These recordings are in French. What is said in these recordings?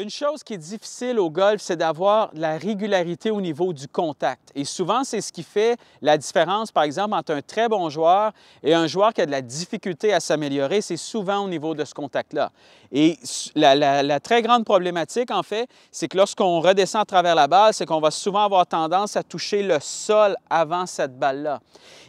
Une chose qui est difficile au golf, c'est d'avoir la régularité au niveau du contact. Et souvent, c'est ce qui fait la différence, par exemple, entre un très bon joueur et un joueur qui a de la difficulté à s'améliorer. C'est souvent au niveau de ce contact-là. Et la très grande problématique, en fait, c'est que lorsqu'on redescend à travers la balle, c'est qu'on va souvent avoir tendance à toucher le sol avant cette balle-là.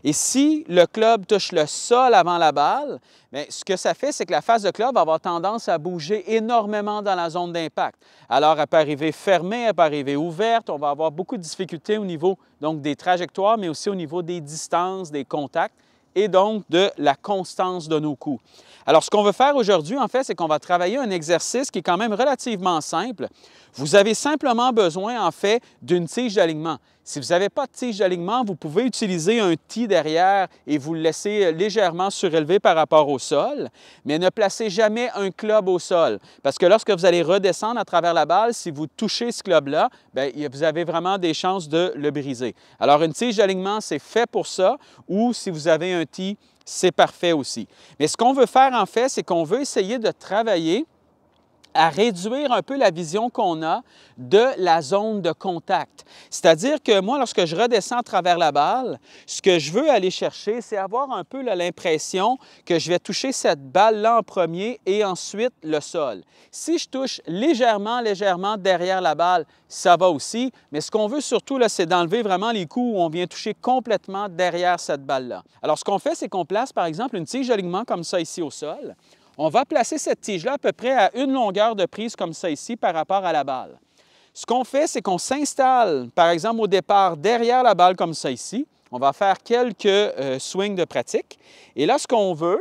Et si le club touche le sol avant la balle, bien, ce que ça fait, c'est que la face de club va avoir tendance à bouger énormément dans la zone d'impact. Alors, elle peut arriver fermée, elle peut arriver ouverte. On va avoir beaucoup de difficultés au niveau donc, des trajectoires, mais aussi au niveau des distances, des contacts et donc de la constance de nos coups. Alors, ce qu'on veut faire aujourd'hui, en fait, c'est qu'on va travailler un exercice qui est quand même relativement simple. Vous avez simplement besoin, en fait, d'une tige d'alignement. Si vous n'avez pas de tige d'alignement, vous pouvez utiliser un tee derrière et vous le laisser légèrement surélevé par rapport au sol, mais ne placez jamais un club au sol. Parce que lorsque vous allez redescendre à travers la balle, si vous touchez ce club-là, bien, vous avez vraiment des chances de le briser. Alors, une tige d'alignement, c'est fait pour ça, ou si vous avez un tee, c'est parfait aussi. Mais ce qu'on veut faire, en fait, c'est qu'on veut essayer de travailler à réduire un peu la vision qu'on a de la zone de contact. C'est-à-dire que moi, lorsque je redescends à travers la balle, ce que je veux aller chercher, c'est avoir un peu l'impression que je vais toucher cette balle-là en premier et ensuite le sol. Si je touche légèrement derrière la balle, ça va aussi, mais ce qu'on veut surtout, c'est d'enlever vraiment les coups où on vient toucher complètement derrière cette balle-là. Alors, ce qu'on fait, c'est qu'on place, par exemple, une tige d'alignement comme ça ici au sol. On va placer cette tige-là à peu près à une longueur de prise comme ça ici par rapport à la balle. Ce qu'on fait, c'est qu'on s'installe, par exemple, au départ derrière la balle comme ça ici. On va faire quelques swings de pratique. Et là, ce qu'on veut,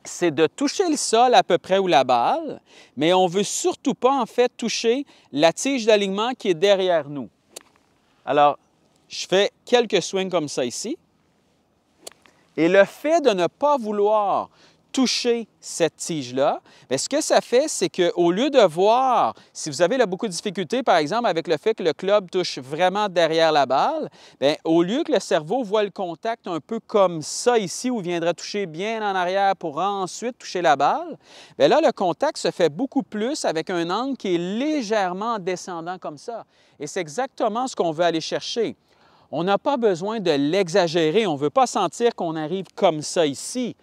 c'est de toucher le sol à peu près où la balle, mais on ne veut surtout pas, en fait, toucher la tige d'alignement qui est derrière nous. Alors, je fais quelques swings comme ça ici. Et le fait de ne pas vouloir toucher cette tige-là, bien, ce que ça fait, c'est qu'au lieu de voir, si vous avez là, beaucoup de difficultés, par exemple, avec le fait que le club touche vraiment derrière la balle, bien, au lieu que le cerveau voit le contact un peu comme ça ici, où il viendrait toucher bien en arrière pour ensuite toucher la balle, bien là, le contact se fait beaucoup plus avec un angle qui est légèrement descendant comme ça. Et c'est exactement ce qu'on veut aller chercher. On n'a pas besoin de l'exagérer. On ne veut pas sentir qu'on arrive comme ça ici.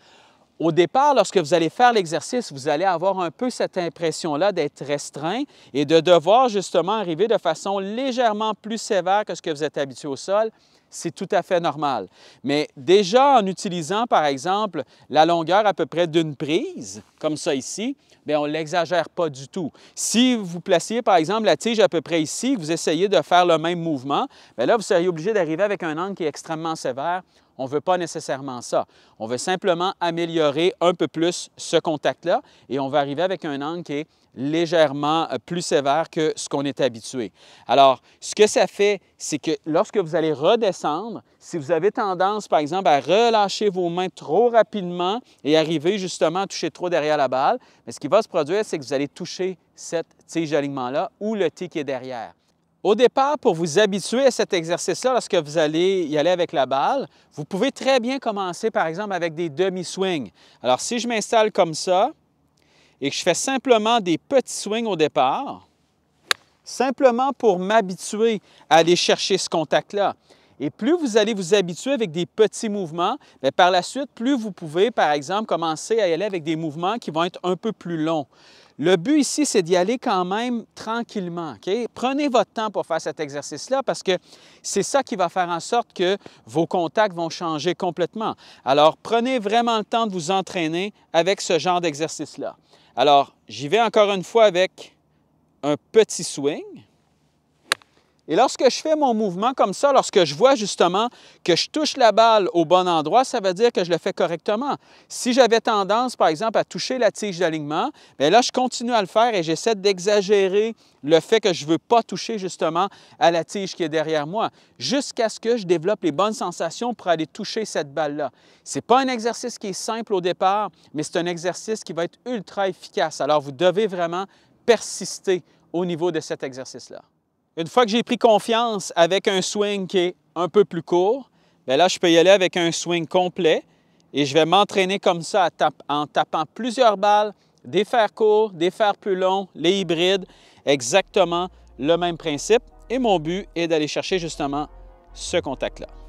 Au départ, lorsque vous allez faire l'exercice, vous allez avoir un peu cette impression-là d'être restreint et de devoir justement arriver de façon légèrement plus sévère que ce que vous êtes habitué au sol. C'est tout à fait normal. Mais déjà, en utilisant, par exemple, la longueur à peu près d'une prise, comme ça ici, bien, on ne l'exagère pas du tout. Si vous placiez, par exemple, la tige à peu près ici, que vous essayez de faire le même mouvement, bien là, vous seriez obligé d'arriver avec un angle qui est extrêmement sévère. On ne veut pas nécessairement ça. On veut simplement améliorer un peu plus ce contact-là et on va arriver avec un angle qui est légèrement plus sévère que ce qu'on est habitué. Alors, ce que ça fait, c'est que lorsque vous allez redescendre, si vous avez tendance, par exemple, à relâcher vos mains trop rapidement et arriver justement à toucher trop derrière la balle, mais ce qui va se produire, c'est que vous allez toucher cette tige d'alignement-là ou le tee qui est derrière. Au départ, pour vous habituer à cet exercice-là, lorsque vous allez y aller avec la balle, vous pouvez très bien commencer, par exemple, avec des demi-swings. Alors, si je m'installe comme ça et que je fais simplement des petits swings au départ, simplement pour m'habituer à aller chercher ce contact-là. Et plus vous allez vous habituer avec des petits mouvements, bien, par la suite, plus vous pouvez, par exemple, commencer à y aller avec des mouvements qui vont être un peu plus longs. Le but ici, c'est d'y aller quand même tranquillement. Okay? Prenez votre temps pour faire cet exercice-là parce que c'est ça qui va faire en sorte que vos contacts vont changer complètement. Alors, prenez vraiment le temps de vous entraîner avec ce genre d'exercice-là. Alors, j'y vais encore une fois avec un petit swing. Et lorsque je fais mon mouvement comme ça, lorsque je vois justement que je touche la balle au bon endroit, ça veut dire que je le fais correctement. Si j'avais tendance, par exemple, à toucher la tige d'alignement, bien là, je continue à le faire et j'essaie d'exagérer le fait que je ne veux pas toucher justement à la tige qui est derrière moi, jusqu'à ce que je développe les bonnes sensations pour aller toucher cette balle-là. Ce n'est pas un exercice qui est simple au départ, mais c'est un exercice qui va être ultra efficace. Alors, vous devez vraiment persister au niveau de cet exercice-là. Une fois que j'ai pris confiance avec un swing qui est un peu plus court, bien là, je peux y aller avec un swing complet et je vais m'entraîner comme ça en tapant plusieurs balles Des fers courts, des fers plus longs, les hybrides, exactement le même principe. Et mon but est d'aller chercher justement ce contact-là.